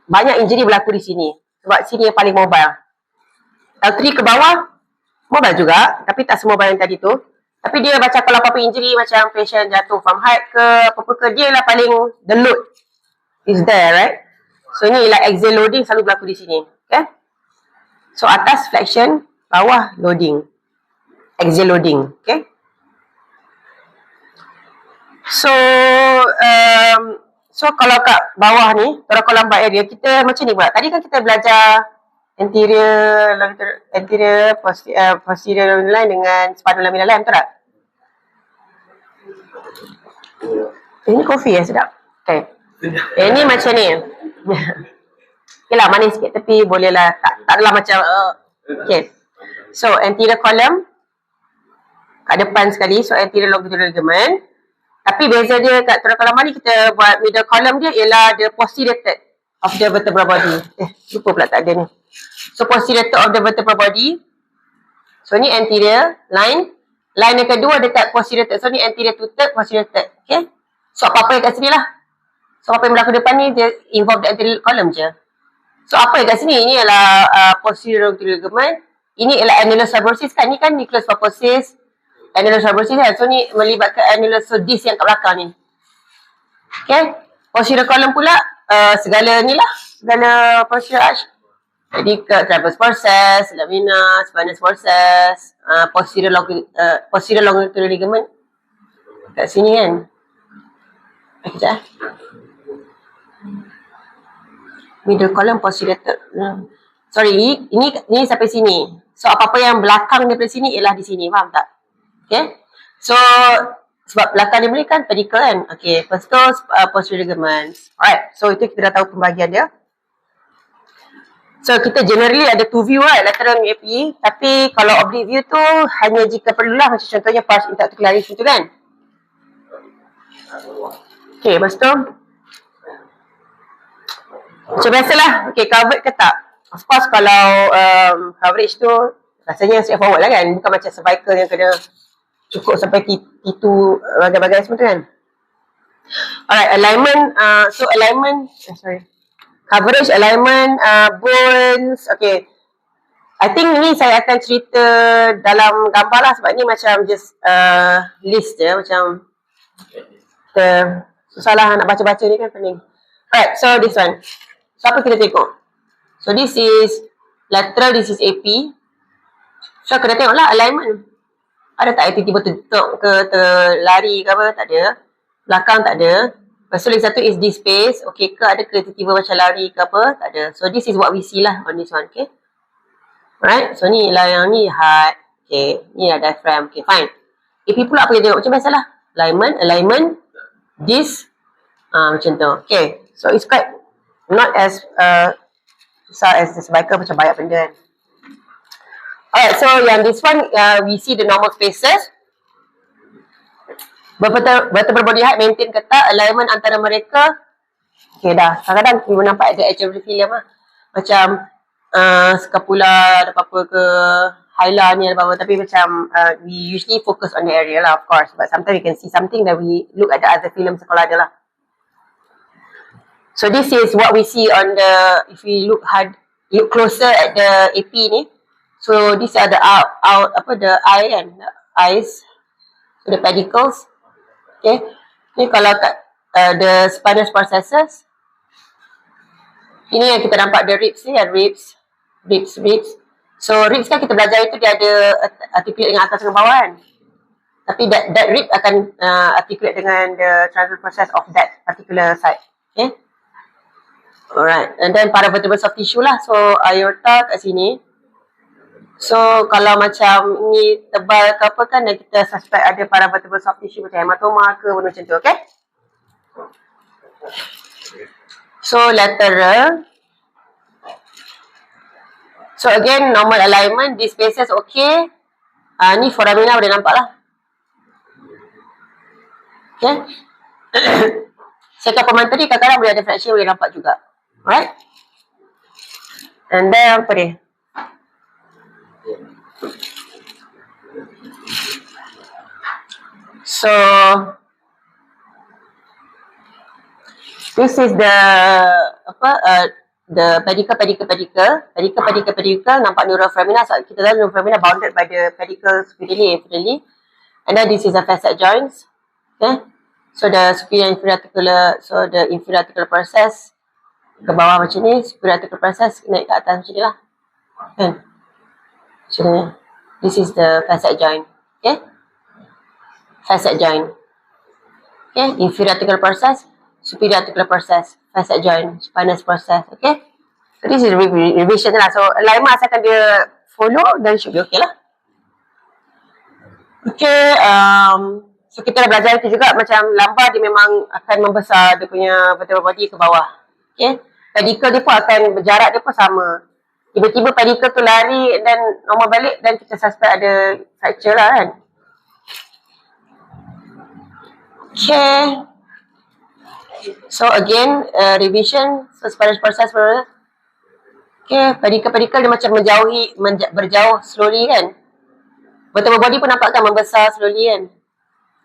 banyak injury berlaku di sini. Sebab sini yang paling mobile. L3 ke bawah, mobile juga. Tapi tak semua mobile yang tadi tu. Tapi dia macam kalau apa-apa injury, macam patient jatuh from height ke apa-apa ke, dia lah paling the load is there, right? So ni ialah axial loading selalu berlaku di sini. Okay? So atas flexion, bawah loading. Axial loading. Okay? So kalau kat bawah ni, thoracolumbar area, kita macam ni pula. Tadi kan kita belajar anterior posterior line dengan spinolaminar line, betul tak? Ini kopi sedap. Okay. Ini macam ni. Okay lah, manis sikit tapi boleh lah. Tak adalah macam okay. So anterior column kat depan sekali. So anterior longitudinal ligament. Tapi beza dia kat thoracolumbar ni, kita buat middle column dia ialah the posterior third of the vertebral body. Lupa pula tak ada ni. So posterior third of the vertebral body. So ni anterior line. Line yang kedua dekat posterior third. So ni anterior to third, posterior third. Okay. So apa-apa yang kat sini lah. So apa yang berlaku depan ni, dia involve the anterior column je. So apa yang kat sini, ini ialah posterior longitudinal ligament. Ini ialah annulus fibrosus kan. Ni kan nucleus pulposus, annulus fibrosus kan. So ni melibatkan annulus disc yang kat belakang ni. Okay. Posterior column pula, segala ni lah. Segala posterior arch. Jadi ke transverse process, lamina, spinous process, posterior longitudinal ligament. Kat sini kan. Sekejap. Middle column, posterior third. Sorry, ini sampai sini. So apa-apa yang belakang daripada sini ialah di sini, faham tak? Okay. So sebab belakang dia ni kan pedicle kan. Okay, lepas tu posterior ligaments. Alright, so itu kita dah tahu pembahagian dia. So kita generally ada two view lah, lateral dan AP. Tapi kalau oblique view tu hanya jika perlulah, macam contohnya pars interarticularis tu kan. Okay, lepas tu macam biasalah, okay, covered ke tak? Of course kalau coverage tu rasanya straightforward lah kan. Bukan macam cervical yang kena cukup sampai T2 bagai-bagai semua tu kan. Alright, alignment. So alignment, coverage, alignment, bones. Okay, I think ni saya akan cerita dalam gambar lah. Sebab ni macam just list je. Macam susah lah nak baca-baca ni kan, pening. Alright, so this one. So apa kita tengok? So this is lateral, this is AP. So kena tengok lah alignment. Ada tak tiba-tiba tertuk ke terlari ke apa? Tak ada. Belakang tak ada. Lepas tu lagi satu is this space. Okay ke? Ada ke tiba-tiba macam lari ke apa? Tak ada. So this is what we see lah on this one. Okay. Alright. So ni lah yang ni heart. Okay. Ni lah diaphragm. Okay fine. AP pula apa kita tengok? Macam biasalah. Alignment. This. Macam tu. Okay. So it's quite not as susah as the cervical, macam banyak benda kan. Alright, so yang this one we see the normal spaces. Vertebral body height maintain ketat, alignment antara mereka. Okay dah. Kadang-kadang kita nampak ada edge of the film lah. Macam scapula ada apa-apa ke, hyla ni ada apa-apa. Tapi macam we usually focus on the area lah, of course. But sometimes we can see something that we look at the other films kalau ada lah. So this is what we see on the, if we look closer at the AP ni. So these are the the eye kan, the eyes, so the pedicles. Okay, ni kalau kat the spinous processes. Ini yang kita nampak the ribs ni, ribs. So ribs kan kita belajar itu dia ada articulate dengan atas dengan bawah kan. Tapi that rib akan articulate dengan the transverse process of that particular side. Okay. Alright, and then paravertebral soft tissue lah. So aorta kat sini. So kalau macam ni tebal ke apa kan, dan kita suspect ada paravertebral soft tissue macam hematoma ke benda macam tu, okay? So lateral. So again normal alignment, these spaces okay. Ni foramina boleh nampak lah. Okay. Sekal pemantri kadang-kadang boleh ada fraction, boleh nampak juga. Alright. And then apa dia? So this is the the pedicle nampak neuroforamina. So kita tahu neuroforamina bounded by the pedicle superiorly and inferiorly. And then this is the facet joints. Okay. So the superior inferior articular, so the inferior articular process ke bawah macam ni, superior articular process naik ke atas macam ni lah. Kan? Macam ni. This is the facet joint. Okay. Facet joint. Okay. Inferior articular process, superior articular process, facet joint, spinous process. Okay. So this is revision lah. So alignment asalkan dia follow, then should be okay lah. Okay. So kita dah belajar itu juga, macam lambar dia memang akan membesar dia punya vertebral body ke bawah. Okay. Pedicle dia pun akan berjarak dia pun sama. Tiba-tiba pedicle tu lari dan normal balik, dan kita suspect ada fracture lah kan. Okay. So again, revision. So spinous process. Okay. Pedicle dia macam berjauh slowly kan. Vertebral body pun nampak kan membesar slowly kan.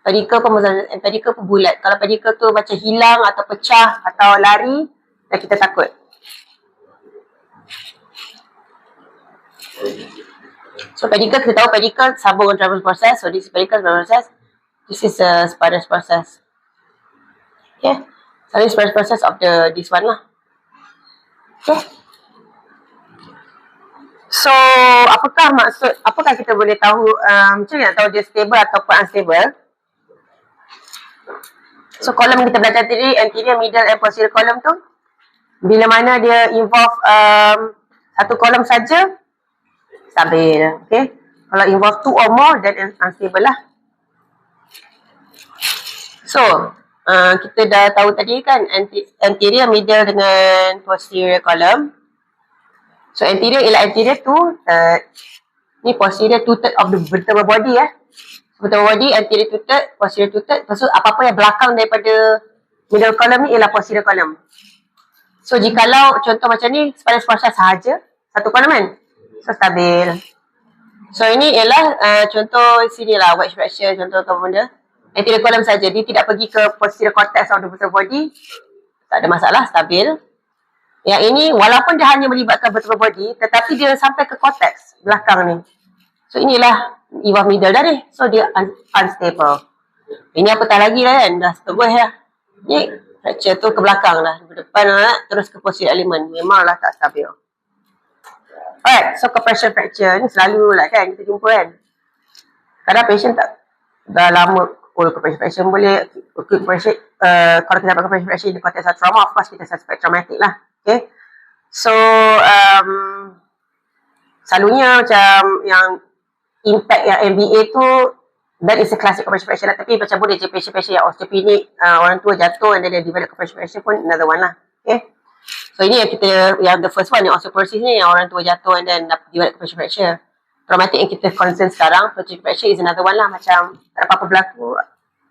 Pedicle pun bulat. Kalau pedicle tu macam hilang atau pecah atau lari, dan kita takut. So pedicle, kita tahu pedicle sambung dengan traverse process. So this is pedicle process. This is a spinous process. Okay. So this is spinous process of this one lah. Okay. So apakah kita boleh tahu macam mana nak tahu dia stable ataupun unstable? So kolom kita belajar tadi, anterior, middle and posterior column tu, bila mana dia involve satu kolom saja, stabil. Okay. Kalau involve two or more, then unstable lah. So kita dah tahu tadi kan, anterior, middle dengan posterior column. So anterior ialah anterior two-third. Ni posterior two-third of the vertebral body vertebral body, anterior two-third, posterior two-third. Lepas tu apa-apa yang belakang daripada middle column ni ialah posterior column. So jikalau contoh macam ni, spinous process sahaja, satu kolom kan, so stabil. So ini ialah contoh sini lah, wedge fracture, contoh apa benda. Anterior column saja, dia tidak pergi ke posterior cortex of the vertebral body, tak ada masalah, stabil. Yang ini walaupun dia hanya melibatkan vertebral body, tetapi dia sampai ke cortex belakang ni. So inilah involve middle dah ni, so dia unstable. Ini apatah lagi lah kan, dah terus lah. Ni fracture tu ke belakang lah, ke depan lah, terus ke posterior element, memanglah tak stabil. Alright, so compression fracture ni selalu lah kan kita jumpa kan. Kadang patient tak dah lama compression fracture boleh compression, kalau kita dapat compression fracture in the context of trauma, of course kita suspect traumatic lah. Okay. So selalunya macam yang impact yang MBA tu, that is a classic compression fracture lah. Tapi macam boleh je patient-patient yang osteopenic, orang tua jatuh and then dia develop compression fracture pun another one lah. Okay. So ini yang the first one, yang osteoporosis ni, yang orang tua jatuh and then develop compression fracture. Traumatic yang kita concern sekarang, compression fracture is another one lah. Macam tak ada apa-apa berlaku,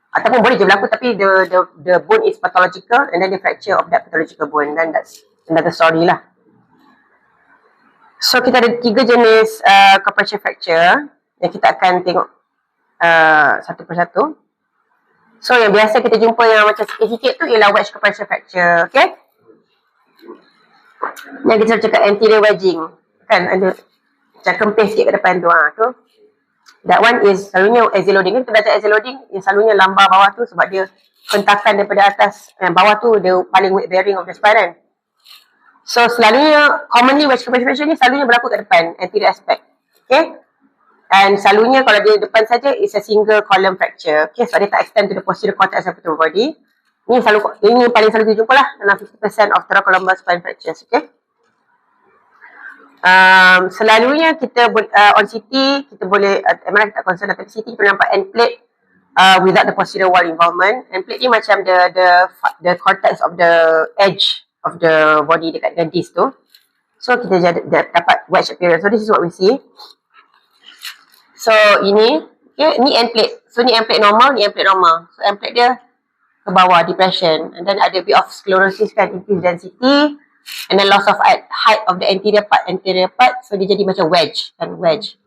ataupun boleh je berlaku tapi the bone is pathological and then the fracture of that pathological bone, then that's another story lah. So kita ada 3 jenis compression fracture yang kita akan tengok satu persatu. So yang biasa kita jumpa yang macam sikit-sikit tu ialah wedge compression fracture. Okay. Yang kita cakap anterior wedging, kan ada macam kempis sikit ke depan tu. Tu that one is selalunya axial loading. Kita belajar axial loading yang selalunya lambar bawah tu sebab dia hentakan daripada atas, bawah tu dia paling weight bearing of the spine. So selalunya commonly wedge compression fracture ni selalunya berlaku kat depan, anterior aspect. Okay. And selalunya kalau dia depan saja is a single column fracture. Okay, sebab dia tak extend to the posterior cortex of the body. Ini paling selalu dijumpa lah dalam 50% of thoracolumbar spine fractures. Okay. Selalunya kita on CT kita boleh MRI kita tak concern, tapi CT kita nampak end plate without the posterior wall involvement. End plate ni macam the cortex of the edge of the body dekat dengan disc tu. So kita dapat wedge appearance. So this is what we see. So ini, okay, ni end plate. So ni end plate normal, ni end plate normal. So end plate dia ke bawah, depression, and then ada bit of sclerosis kan, increased density, and then loss of height of the anterior part. So dia jadi macam wedge kan, wedge.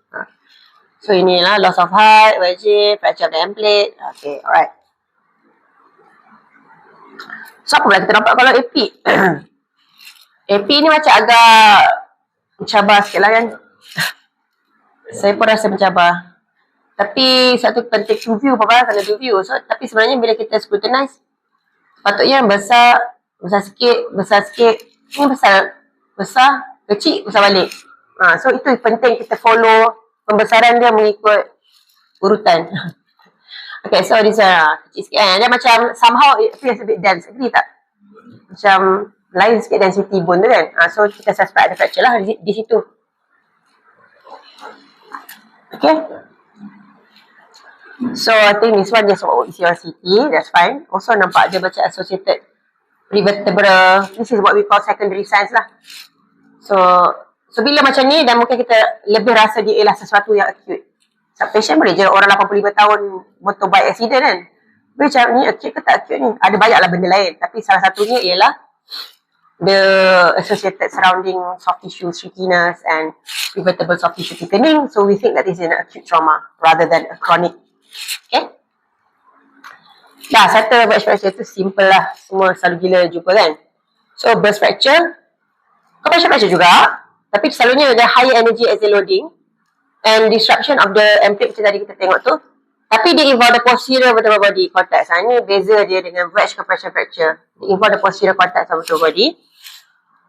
So inilah loss of height, wedge, fracture of the end plate. Okay, alright. So apa pula kita nampak kalau epic? AP ni macam agak mencabar sikit lah kan. Saya pun rasa mencabar. Tapi satu penting to view, apa kena to view. So, tapi sebenarnya bila kita scrutinize, patutnya besar sikit. Ni besar, kecil, besar balik. So itu penting kita follow pembesaran dia mengikut urutan. Okay, so this kecil sikit kan. Dia macam somehow it feels a bit dense. Agree tak? Macam lain sikit density bone tu kan. So kita suspect ada fracture lah di situ. Okay. So I think this one just what we see on CT. That's fine. Also nampak dia macam associated prevertebral. This is what we call secondary signs lah. So bila macam ni dan mungkin kita lebih rasa dia ialah sesuatu yang acute. So, patient boleh je orang 85 tahun motorbike accident kan. Macam ni acute ke tak acute ni? Ada banyaklah benda lain. Tapi salah satunya ialah the associated surrounding soft tissue shakiness and prevertebral soft tissue thickening. So we think that this is an acute trauma rather than a chronic. Okay? Dah, settle burst fracture tu simple lah. Semua selalu gila jumpa kan. So burst fracture, compression fracture juga. Tapi selalunya ada higher energy axial loading and disruption of the MPIC macam tadi kita tengok tu. Tapi dia involve the posterior vertebral body cortex. Ini beza dia dengan wedge compression fracture. Dia involve the posterior cortex of vertebral body.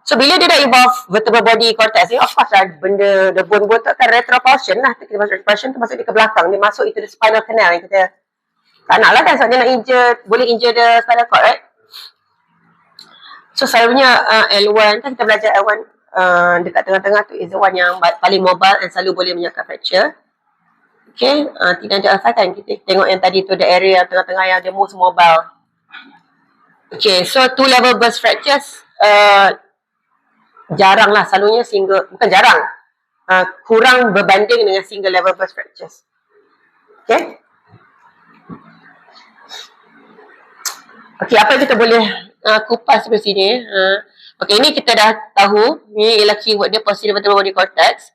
So bila dia dah involve vertebral body cortex ni, of course lah benda, the bone tu akan retropulsion lah. Kita masuk retropulsion tu masuk dia ke belakang. Dia masuk into the spinal canal yang kita tak nak lah kan. So dia nak boleh injure the spinal cord, right? So selalunya L1, kan kita belajar L1 dekat tengah-tengah tu is the one yang paling mobile and selalu boleh menyebabkan fracture. Okay, tidak ada asal kan kita tengok yang tadi tu the area yang tengah-tengah yang dia most mobile. Okay, so two level burst fractures jarang lah, selalunya single, bukan jarang, kurang berbanding dengan single level burst fractures. Okay. Okay, apa yang kita boleh kupas di sini? Okay, ini kita dah tahu, ni ialah keyword dia posterior vertebral body cortex.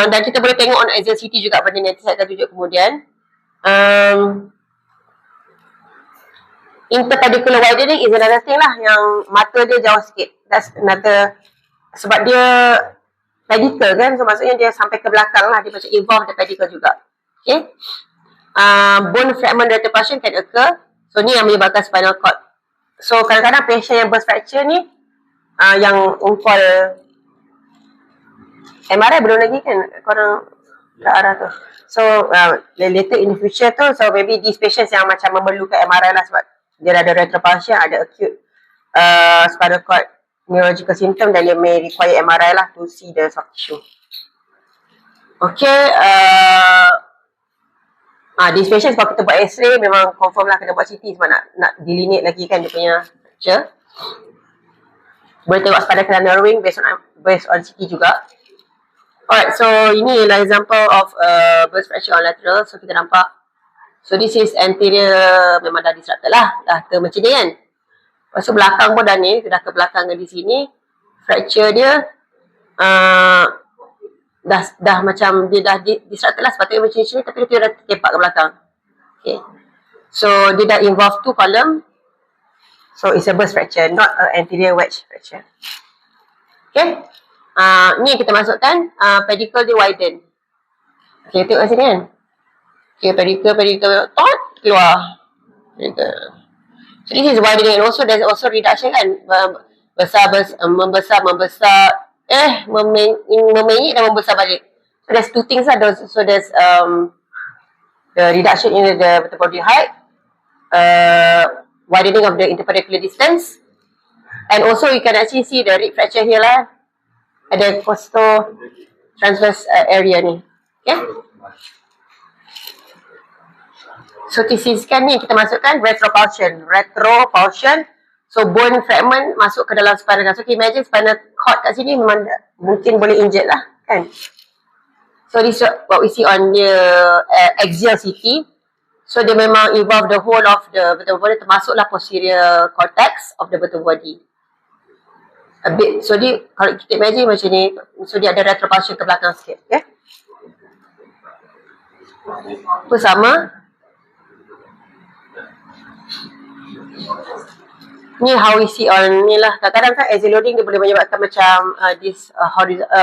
Dan kita boleh tengok on axial CT juga benda ni, nanti saya akan tunjuk kemudian. Interpedicular widening is another thing lah, yang mata dia jauh sikit. That's another, sebab dia pedicle kan, so maksudnya dia sampai ke belakang lah, dia macam involve the pedicle juga. Okay. Bone fragment retropulsion can occur. So ni yang menyebabkan spinal cord. So kadang-kadang patient yang burst fracture ni yang call MRI belum lagi kan korang ke arah tu. So later in the future tu, so maybe these patients yang macam memerlukan MRI lah sebab dia ada retropulsion, ada acute spinal cord neurological symptom dan dia may require MRI lah to see the soft tissue. Okay, these patients kalau kita buat x-ray memang confirm lah kena buat CT sebab nak delineate lagi kan dia punya fracture. Boleh tengok spinal canal narrowing based on CT juga. Alright, so ini ialah example of burst fracture on lateral. So kita nampak, so this is anterior, memang dah disrupted lah, dah ke macam ni kan. Lepas tu belakang pun dah ni, dah ke belakang di sini. Fracture dia dah macam dia dah disrupted lah, sepatutnya macam ni, tapi dia dah tertempak ke belakang. Okay, so dia dah involve two column. So it's a burst fracture, not an anterior wedge fracture. Okay, ni kita masukkan pedicle dia widen. Okay, tengok kat sini kan. Okay, pedicle keluar. So this is widening and also there's also reduction kan. Membesar, memenyik dan membesar balik. So there's two things lah. So there's the reduction in the vertebral body height, widening of the interpedicular distance, and also you can actually see the rib fracture here lah. Ada costo transverse area ni. Okay. So TC scan ni kita masukkan retropulsion. So bone fragment masuk ke dalam spinal cord. So kita imagine spinal cord kat sini memang mungkin boleh injured lah kan. So this is what we see on the axial CT. So dia memang involve the whole of the vertebral body, termasuklah posterior cortex of the vertebral body. A bit, so dia kalau kita imagine macam ni, so dia ada retropulsion ke belakang sikit. Okay. Apa sama? Ni how we see on ni lah. Kadang-kadang kan axial loading dia boleh menyebabkan macam this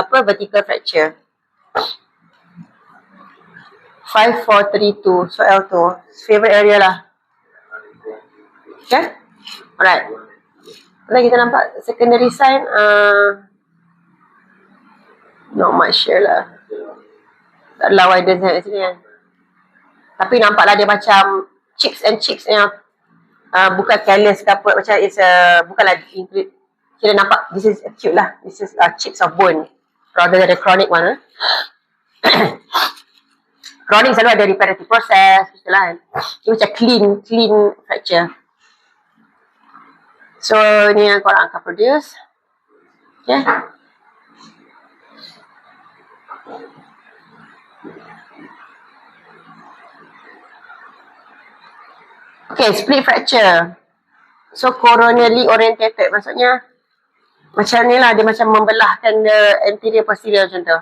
vertical fracture. 5, 4, 3, 2. So L2. Favorite area lah. Okay? Alright. Kalau kita nampak secondary sign, not much here lah. Tak adalah wider kat sini kan. Tapi nampaklah dia macam chips and chips yang bukan careless ke apa. Macam it's bukanlah kira nampak this is acute lah. This is chips of bone rather than the chronic one. Chronic selalu ada reparative process, itulah kan. Dia macam clean fracture. So ni yang korang akan produce. Okay. Okay, split fracture. So coronally orientated, maksudnya macam ni lah, dia macam membelahkan the anterior posterior macam tu.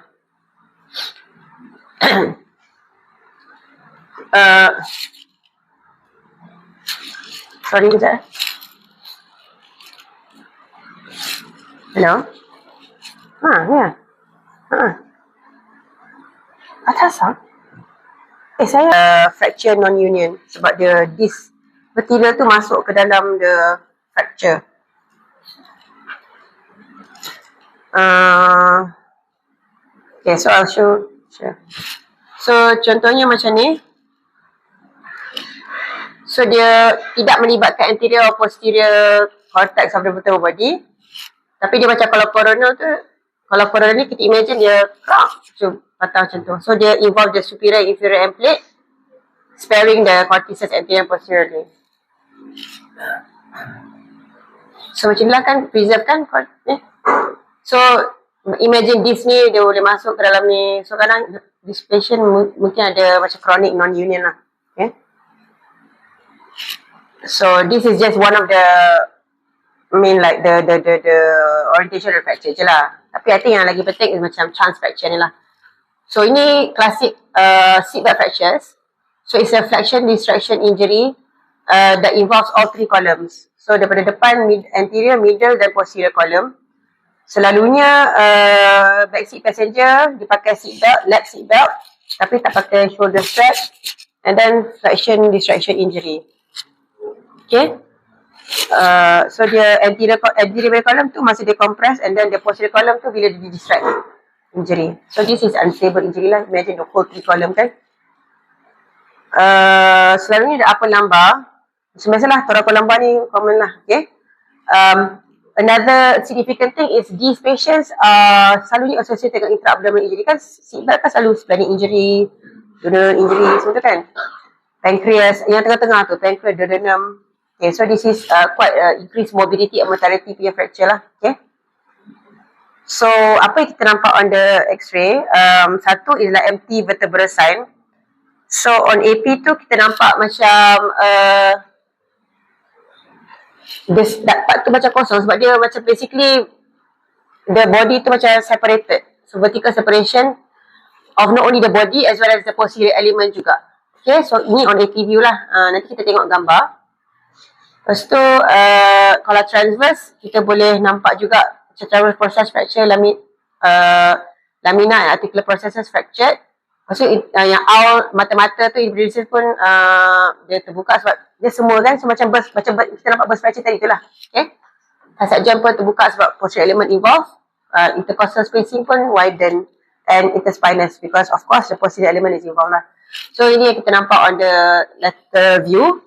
Sorry kejap. Hello? Ya. Atas lah. Saya fracture non-union sebab dia disc vertebral tu masuk ke dalam the fracture. Okay, so I'll show. So contohnya macam ni. So dia tidak melibatkan anterior or posterior cortex of the vertebral body. Tapi dia macam kalau coronal tu, kalau coronal ni kita imagine dia crack. So patah macam tu. So dia involve the superior and inferior end plate, sparing the cortices anterior and posteriorly. So macam ni lah kan, preserve kan. So imagine this ni dia boleh masuk ke dalam ni. So kadang this patient mungkin ada macam chronic non-union lah. Okay. So this is just one of the like the orientation of fracture je lah. Tapi I think yang lagi penting is macam chance fracture ni lah. So ini classic seatbelt fractures. So it's a flexion distraction injury that involves all three columns. So daripada depan, anterior, middle dan posterior column. Selalunya back seat passenger dipakai seatbelt, lap seatbelt, tapi tak pakai shoulder strap. And then flexion distraction injury. Okay. So dia anterior column tu masih dia compress, and then the posterior column tu bila dia distract injury. So this is unstable injury lah. Imagine the whole three column kan. Selalunya ada upper lumbar. Biasalah thoraco lumbar ni common lah. Okay. Another significant thing is these patients selalunya associated dengan intra-abdominal injury kan. Seatbelt kan selalu splenic injury, duodenal injury, semua tu kan. Pancreas, yang tengah-tengah tu, pancreas, duodenum. Okay, so this is quite increased morbidity and mortality punya fracture lah. Okay. So, apa yang kita nampak on the x-ray, satu is like empty vertebral sign. So, on AP tu kita nampak macam that part tu macam kosong sebab dia macam basically the body tu macam separated. So, vertical separation of not only the body as well as the posterior element juga. Okay, so ini on AP view lah. Nanti kita tengok gambar. Lepas tu, kalau transverse, kita boleh nampak juga transverse process fracture, lamina and articular processes fractured. Lepas tu, yang owl, mata-mata tu, impedulisis pun dia terbuka sebab dia semua kan, so macam kita nampak burst fracture tadi tu lah. Okay. Facet joint pun terbuka sebab posterior element involved. Intercostal spacing pun widen and interspinous because of course the posterior element is involved lah. So, ini yang kita nampak on the lateral view.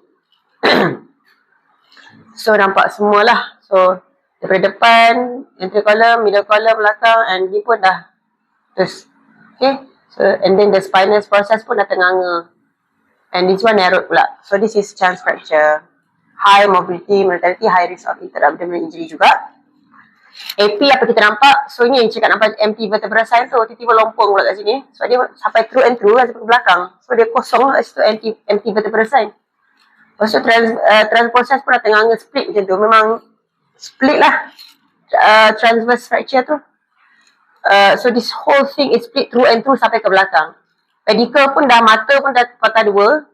So nampak semualah. So daripada depan, anterior column, middle column, belakang, and ni pun dah terus. Okay. So and then the spinous process pun dah tenganga. And this one narrowed pula. So this is chance fracture. High mobility, mortality, high risk of intra-abdominal injury juga. AP apa kita nampak, so ni yang cakap nampak empty vertebral sign tu, tiba-tiba lompong pula kat sini. So dia sampai through and through lah sampai ke belakang. So dia kosong lah kat situ empty vertebral sign. Lepas tu transprocess pun dah tengah split macam tu. Memang split lah transverse fracture tu. So this whole thing is split through and through sampai ke belakang. Pedicle pun dah, mata pun dah patah dua.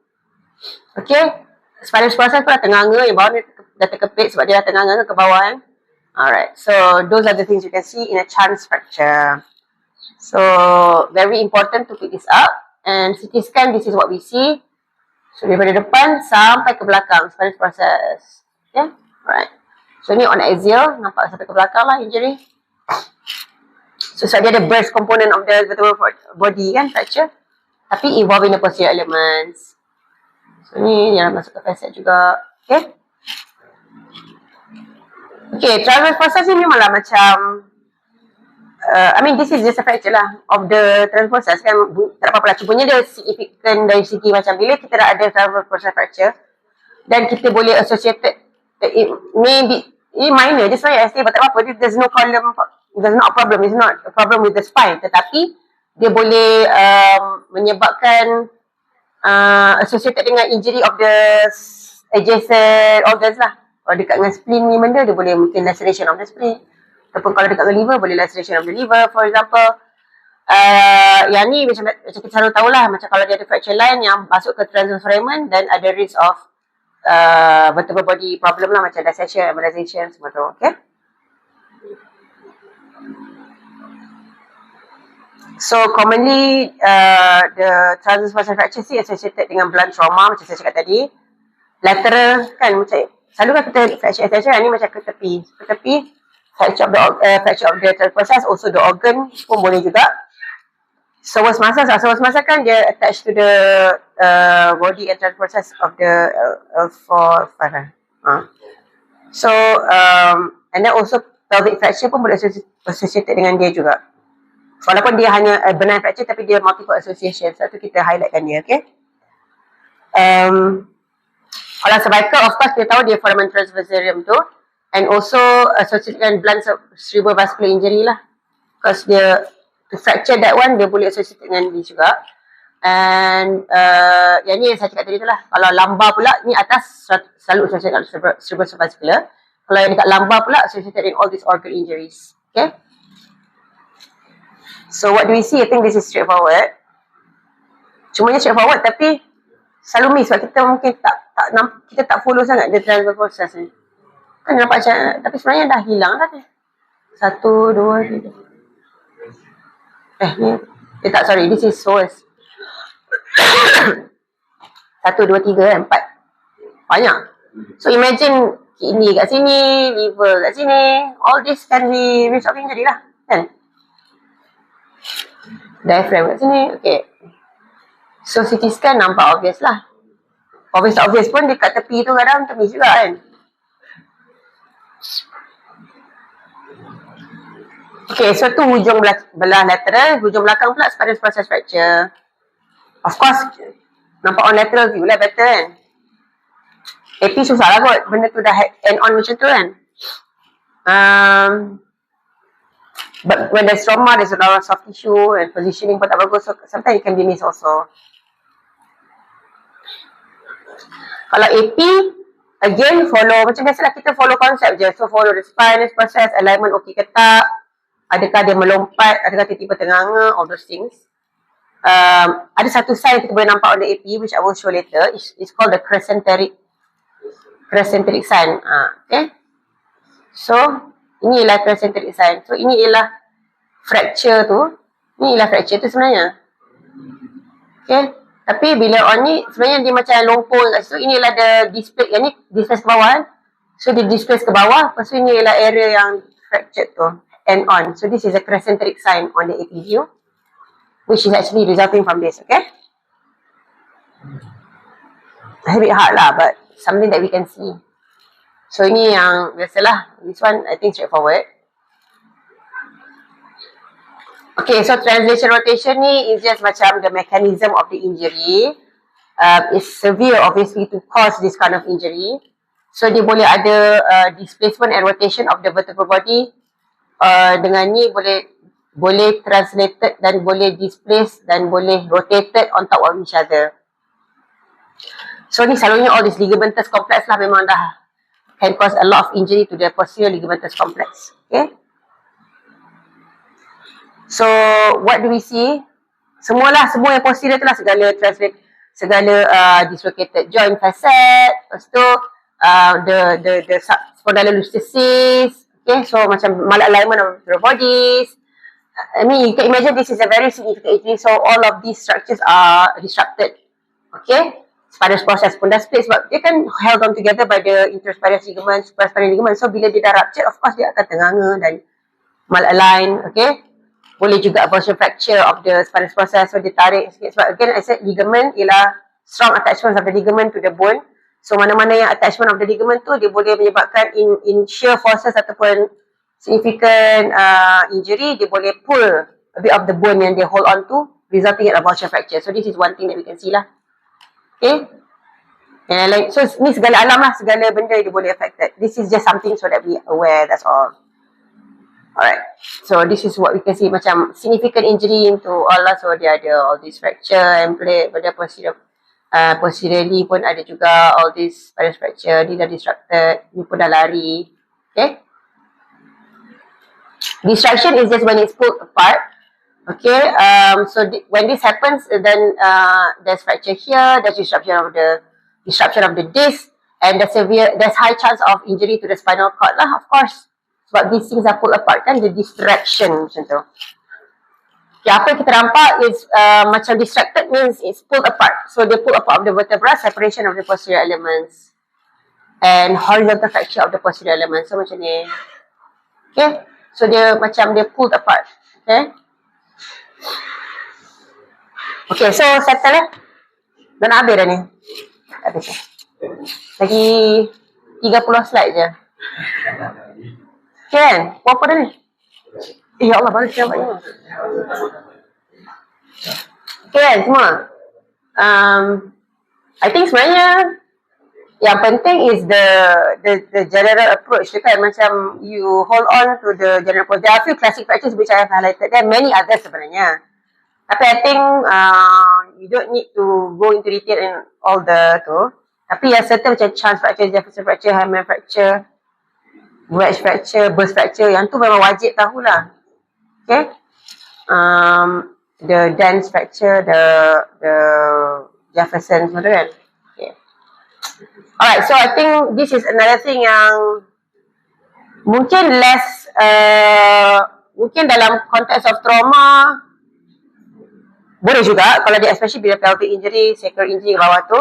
Okay. Spinous process pun dah tengah yang bawah ni dah terkepit sebab dia dah tengah ke bawah kan. Alright, so those are the things you can see in a chance fracture. So very important to pick this up. And CT scan, this is what we see. So daripada depan sampai ke belakang, spinous process. Okay, alright. So ni on axial, nampak sampai ke belakang lah injury. So dia ada burst component of the vertebral body kan, fracture. Tapi involving the posterior elements. So ni yang masuk ke facet juga. Okay. Okay, transverse process ni memanglah macam I mean this is just a fracture lah of the transverse process kan, tak apa-apa lah. Cumanya dia significant dari segi macam bila kita dah ada transverse process fracture dan kita boleh associated, it may be minor, just like I say, tak apa-apa, there's no problem, there's not a problem, it's not a problem with the spine, tetapi dia boleh menyebabkan associated dengan injury of the adjacent organs lah. Kalau dekat dengan spleen ni benda, dia boleh mungkin laceration of the spleen. Ataupun kalau dekat dengan liver, boleh laceration of the liver, for example. Yang ni macam kita selalu tahulah, macam kalau dia ada fracture line yang masuk ke transverse foramen, then ada risk of vertebral body problem lah, macam dissection, embolization, semua tu. Okay? So commonly the transverse process fracture is associated dengan blunt trauma macam saya cakap tadi. Lateral kan, macam selalu kan kita fracture ni macam ke tepi. Fracture of the transverse process, also the organ pun boleh juga. Psoas muscle kan dia attached to the body and transverse process of the L4, 5. So and then also pelvic fracture pun boleh associated dengan dia juga. Walaupun dia hanya benign fracture tapi dia multiple association. Satu kita highlightkan dia, okay? Kalau cervical, of course kita tahu dia foramen transversarium tu, and also associated dengan blunt cerebrovascular injury lah. Because dia to fracture that one, dia boleh associated dengan dia juga. And yang ni yang saya cakap tadi tu lah. Kalau lumbar pula, ni atas selalu associated dengan cerebrovascular. Kalau yang dekat lumbar pula associated in all these organ injuries. Okay? So what do we see? I think this is straightforward. Cumanya straightforward tapi selalu miss sebab kita mungkin kita tak follow sangat the transverse process ni. Kan nampak macam, tapi sebenarnya dah hilang kan. 1, 2, 3. Ni tak, sorry, this is psoas. 1, 2, 3, 4. Banyak. So imagine kidney kat sini, liver kat sini, all this can be risk of injury lah, kan? Diaphragm kat sini, okay. So CT scan nampak obvious lah. Obvious pun dekat tepi tu kadang temis juga kan. Okay, so tu hujung belah lateral, hujung belakang pula spinous process fracture. Of course, nampak on lateral view lah better kan. AP susah lah kot, benda tu dah end on macam tu kan. But when there's trauma, there's a lot of soft tissue and positioning pun tak bagus, so sometimes it can be missed also. Kalau AP, again follow, macam biasalah kita follow konsep je. So follow the spinous process, alignment okey ke tak, adakah dia melompat, adakah tiba-tiba tenganga, all those things. Ada satu sign kita boleh nampak on the AP, which I will show later. It's called the crescenteric sign. Okay. So ini ialah crescenteric sign. So ini ialah fracture tu. Ini ialah fracture tu sebenarnya. Okay. Tapi bila on ni sebenarnya dia macam lompong kat situ. Ini ialah the display. Yang ni displace ke bawah kan. So dia displace ke bawah. Lepas tu ini ialah area yang fractured tu. And on. So this is a crescenteric sign on the AP view, which is actually resulting from this. Okay. A bit hard lah, but something that we can see. So ini yang biasalah. This one I think straightforward. Okay, so translation rotation ni is just macam the mechanism of the injury. It's severe obviously to cause this kind of injury. So dia boleh ada displacement and rotation of the vertebral body. Dengan ni boleh translated dan boleh displaced dan boleh rotated on top of each other. So ni selalunya all this ligamentous complex lah memang dah can cause a lot of injury to the posterior ligamentous complex. Okay. So what do we see? Semua yang posterior tu lah, segala dislocated joint facet, lepas tu the spondylolisthesis. Okay, so macam malalignment of the bodies. I mean, you can imagine this is a very significant injury, so all of these structures are disrupted. Okay, spinous process pun dah split sebab dia kan held on together by the interspinous ligament, supraspinal ligament. So bila dia dah rupture, of course dia akan ternganga dan malalign. Okay, boleh juga abortion fracture of the spinous process. So dia tarik sikit sebab again I said ligament ialah strong attachment of the ligament to the bone. So mana-mana yang attachment of the ligament tu dia boleh menyebabkan in shear forces ataupun significant injury, dia boleh pull a bit of the bone yang dia hold on to, resulting in abortion fracture. So this is one thing that we can see lah. Okay. And like, so ni segala alam lah, segala benda dia boleh affected. This is just something so that we aware, that's all. Alright. So this is what we can see, macam significant injury into all lah. So dia ada all this fracture and plate, pada posteriorly pun ada juga all this spinous fracture, dia dah disrupted, ni pun dah lari. Okay. Disruption is just when it's pulled apart. Okay, so when this happens, then there's fracture here, there's disruption of the disc, and there's high chance of injury to the spinal cord lah, of course. Sebab these things are pulled apart kan, the distraction macam tu. Okay, apa yang kita nampak is macam distracted means it's pulled apart. So they pull apart of the vertebra, separation of the posterior elements, and horizontal fracture of the posterior elements. So macam ni. Okay, so dia macam dia pulled apart. Okay. Okay, so settle lah. Dah nak habis dah ni. Habis dah. Lagi 30 slide je. Okay kan? Berapa dah ni? Ya Allah, baru siap banyak. Okay kan semua? I think sebenarnya yang penting is the general approach tu kan, macam you hold on to the general approach. There are a few classic fractures which I have highlighted. There are many others sebenarnya. Tapi I think you don't need to go into detail in all the tu. Tapi yang certain macam chance fracture, Jefferson fracture, Hammer fracture, wedge fracture, burst fracture, yang tu memang wajib tahulah. Okay. The Dance fracture, the Jefferson semua tu kan. Okay. Alright, so I think this is another thing yang mungkin less, mungkin dalam konteks of trauma boleh juga kalau dia especially bila pelvic injury, sacral injury ke bawah tu.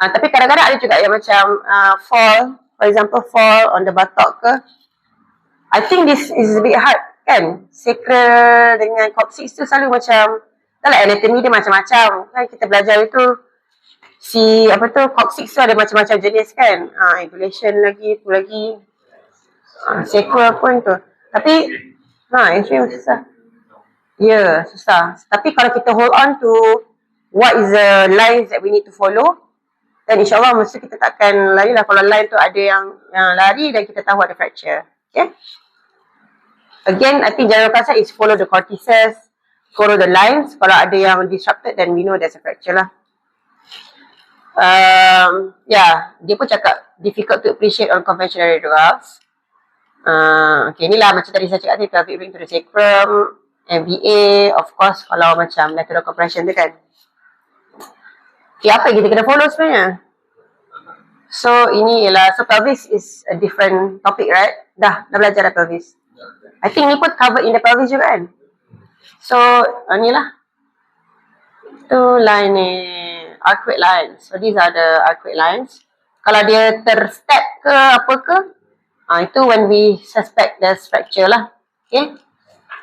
Tapi kadang-kadang ada juga yang macam fall, for example fall on the buttock ke. I think this is a bit hard kan. Sacral dengan coccyx tu selalu macam, dalam anatomy dia macam-macam kan, kita belajar itu si apa tu coccyx tu ada macam-macam jenis kan. Angulation lagi, tu lagi. Sacral pun tu. Tapi actually susah. Ya, susah. Tapi kalau kita hold on to what is the lines that we need to follow, dan insyaAllah mesti kita takkan lari lah. Kalau line tu ada yang lari dan kita tahu ada fracture. Okay. Again, I think general concept is follow the cortices, follow the lines. Kalau ada yang disrupted, then we know there's a fracture lah. Dia pun cakap difficult to appreciate on conventional radiographs. Okay, inilah macam tadi saya cakap tadi, pelvic ring to the sacrum, MVA, of course kalau macam lateral compression tu kan. Okay, apa yang kita kena follow sebenarnya? So ini ialah, so pelvis is a different topic, right? Dah belajar dah pelvis. I think ni pun covered in the pelvis juga kan. So inilah tu line ni, arcuate lines. So these are the arcuate lines. Kalau dia terstep ke apa ke, itu when we suspect there's fracture lah. Okay.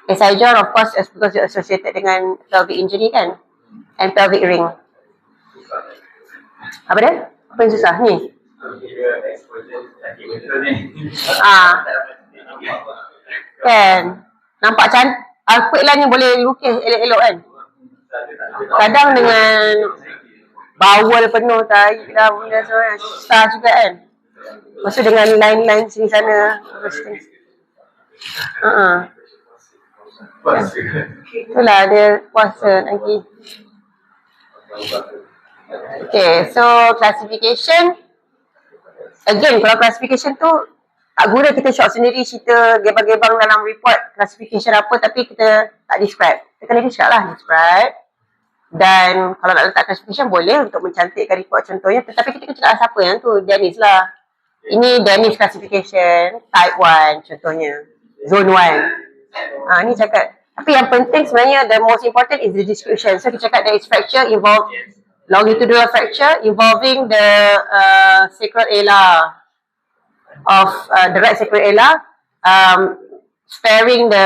SI joint of course is because it's associated dengan pelvic injury kan, and pelvic ring. Apa dia? Apa yang susah ni? Kan nampak cantik, arcuate line ni boleh lukis elok-elok kan. Kadang dengan bawal penuh tarik lah benda semua, susah juga kan. Maksud dengan line-line sini sana. Itulah dia puasa lagi. Okay, so classification. Again, kalau classification tu tak guna kita short sendiri cerita gebang-gebang dalam report classification apa, tapi kita tak describe. Kita kena describe lah, describe. Dan kalau nak letak classification boleh untuk mencantikkan report contohnya, tetapi kita kena cakap siapa yang tu, Janice lah. Ini Dennis classification type 1 contohnya. Zone 1. Ni cakap. Tapi yang penting sebenarnya the most important is the description. So kita cakap there is fracture involved longitudinal fracture involving the sacral ala of the right sacral ala, sparing the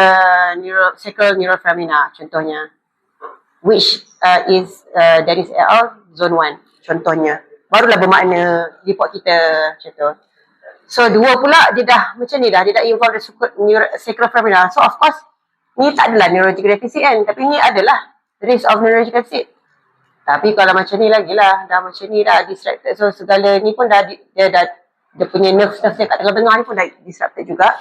sacral neuroforamina contohnya, which is Dennis et al. Zone 1 contohnya. Barulah bermakna report kita macam tu. So dua pula dia dah macam ni dah, dia dah involve the sacral foramina. So of course ni tak adalah neurological deficit kan, tapi ni adalah risk of neurological deficit. Tapi kalau macam ni lagi lah, dah macam ni dah distracted, so segala ni pun dah dia punya nerve kat tengah-tengah ni pun dah disrupted juga.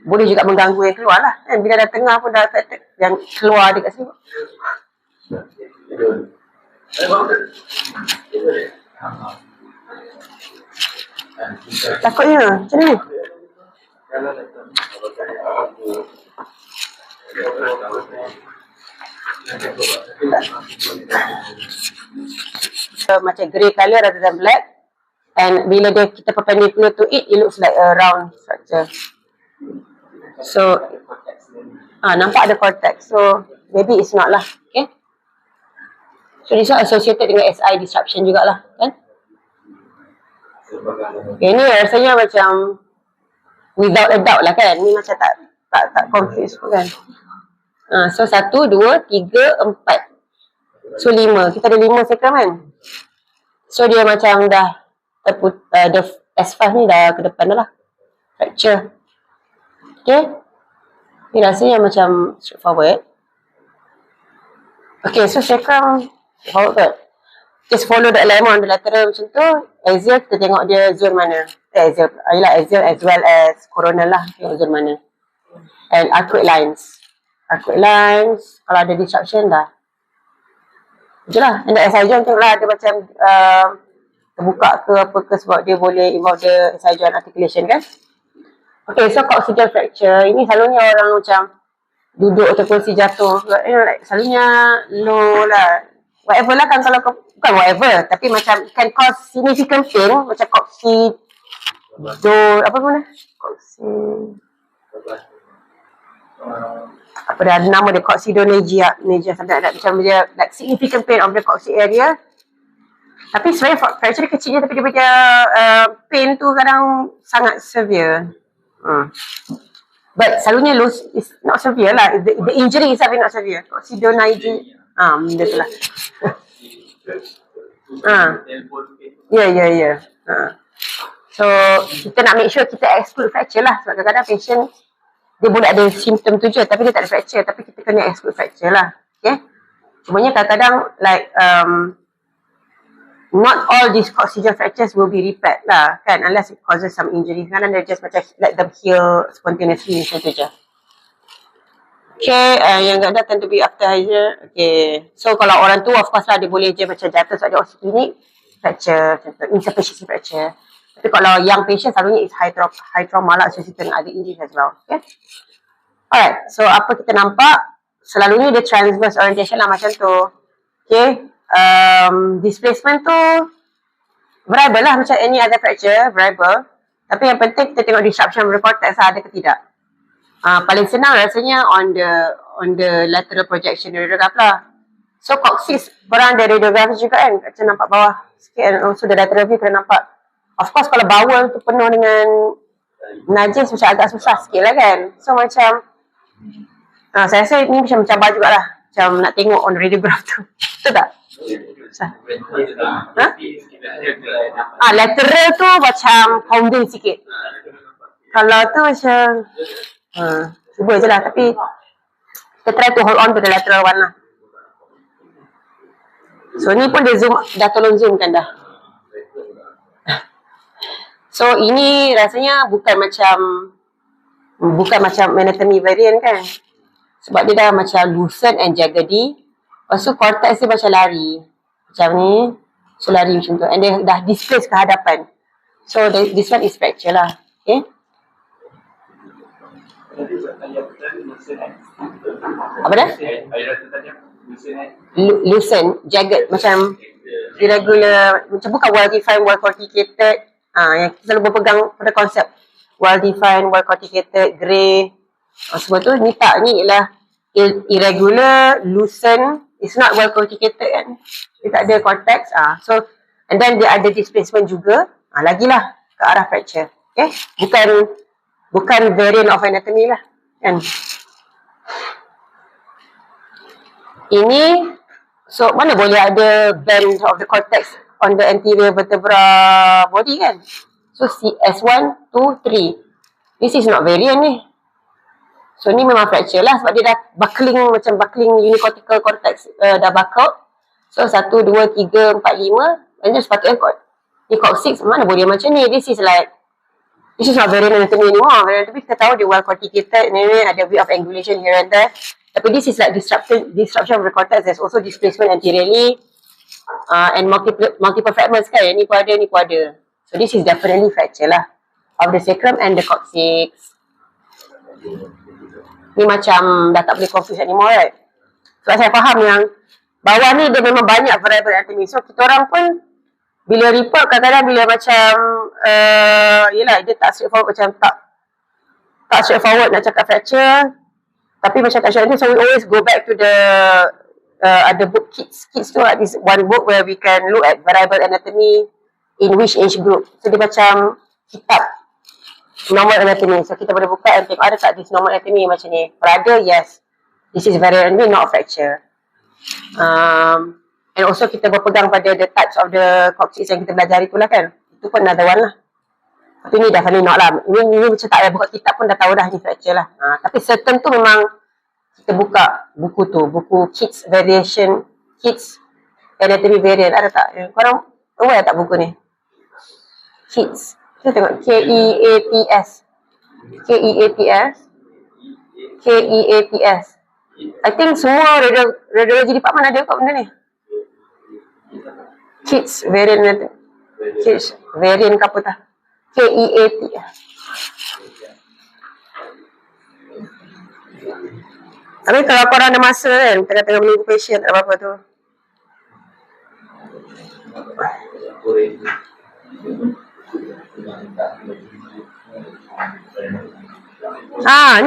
Boleh juga mengganggu yang keluar lah kan, bila dah tengah pun dah affected yang keluar dekat sini. Takutnya macam ni. Macam grey colour rather than black, and bila kita perpendicular to it looks like a round structure. So nampak ada cortex, so maybe it's not lah. Okay, so this one associated dengan SI disruption jugalah kan. Okay, ni rasanya macam without a doubt lah kan, ni macam tak confuse pun kan. So 1, 2, 3, 4. So 5. Kita ada 5 sekam kan. So dia macam dah the S5 ni dah ke depan dah lah. Fracture. Okay. Ni rasanya macam straightforward. Okay, so sekam straightforward. Just follow the alignment on the lateral macam tu. Axial kita tengok dia zone mana. Axial as well as coronal lah. Tengok zone mana. And arcuate lines. Arcuate lines, kalau ada disruption dah. Macam lah. And the SI joint tengoklah ada macam terbuka ke apa ke, sebab dia boleh involve the SI joint articulation kan. Okay, so coccygeal fracture. Ini selalunya orang macam duduk atau kursi jatuh. Like, selalunya low lah. Whatever lah kan, kalau bukan whatever, tapi macam can cause significant pain, macam apa dah nama dia, coccydonegia macam dia like significant pain of the coccyx area. Tapi sebenarnya fracture dia kecil je, tapi dia punya pain tu kadang sangat severe. But selalunya loose is not severe lah. The injury itself is not severe. Coccydonegia. Benda tu lah. Ya. So kita nak make sure kita exclude fracture lah, sebab kadang-kadang patient dia boleh ada simptom tu je tapi dia tak ada fracture, tapi kita kena exclude fracture lah. Okay, cumanya kadang-kadang like not all these coccygeal fractures will be repaired lah kan, unless it causes some injury. Kadang dia just macam let them heal spontaneously macam tu je. Okay, yang ganda tend to be after hyzer. Okay, so kalau orang tu of course lah dia boleh je macam jatuh sebab dia osteopenic fracture, insufficiency fracture. Tapi kalau young patient selalunya is high trauma lah, associated dengan other injuries as well. Okay, alright, so apa kita nampak selalunya dia transverse orientation lah macam tu. Okay, displacement tu variable lah macam any other fracture, variable. Tapi yang penting kita tengok disruption of the cortex ada ke tidak. Paling senang rasanya on the lateral projection radiograph lah. So coccyx korang ada radiograph juga kan, macam nampak bawah sikit, and also the lateral view kena nampak. Of course kalau bawal tu penuh dengan najis macam agak susah sikit lah kan. So macam saya rasa ni macam mencabar jugalah, macam nak tengok on radiograph tu. Betul tak? Susah. Lateral tu macam pounding sikit. Kalau tu macam cuba je lah, tapi kita try to hold on to the lateral one lah. So ni pun dia zoom, dah tolong zoom kan dah. So ini rasanya bukan macam anatomy variant kan, sebab dia dah macam loosen and jaggedy. Lepas tu cortex dia macam lari macam ni, so lari macam tu, and dia dah displace ke hadapan. So this one is fracture lah. Okay, apa dah? Loosen, jagged, macam irregular, macam bukan well defined, well corticated. Yang kita selalu berpegang pada konsep well-defined, well-corticated, grey. Semua tu, ni tak. Ni ialah irregular, loosen. It's not well-corticated kan. Dia tak ada cortex. So, and then dia ada displacement juga. Lagilah ke arah fracture. Okay? Bukan variant of anatomy lah. Kan? Ini, so mana boleh ada bend of the cortex on the anterior vertebra body kan? So S1, 2, 3. This is not variant ni. So ni memang fracture lah sebab dia dah buckling, macam buckling unicortical cortex dah buckled. So 1, 2, 3, 4, 5. And then sepatutnya ni coccyx mana boleh macam ni. This is not variant anatomy anymore. Variant anatomy kita tahu dia well corticated, ada bit of angulation here and there. Tapi this is like disruption of the cortex. There's also displacement anteriorly and multiple fragments kan. Ni pun ada. So this is definitely fracture lah of the sacrum and the coccyx. Ni macam dah tak boleh confuse anymore, right? Sebab saya faham yang bawah ni dia memang banyak variable anatomy. So kita orang pun bila report kadang-kadang bila macam yelah dia tak straightforward, macam tak straightforward nak cakap fracture. Tapi macam tak sure, so we always go back to the ada book kids tu is one book where we can look at variable anatomy in which age group. So dia macam kitab normal anatomy. So kita boleh buka and tengok ada tak this normal anatomy macam ni. Rather yes, this is variable anatomy, not fracture. And also kita berpegang pada the types of the coccyx yang kita belajar itulah kan. Itu pun another one lah. Tapi ni definitely not lah. Ini macam tak payah buka kitab pun dah tahu dah ni fracture lah. Tapi certain tu memang kita buka buku tu. Buku Kids Variation, Kids Anatomy Variant. Ada tak? Korang aware tak buku ni? Kids. Kita tengok. K-E-A-T-S. K-E-A-T-S. I think semua radiologi department ada kat benda ni. Kids Variant Anatomy. Kids Variant ke apa tak? K-E-A-T. Tapi kalau korang ada masa kan, tengah-tengah menunggu patient tak apa-apa tu.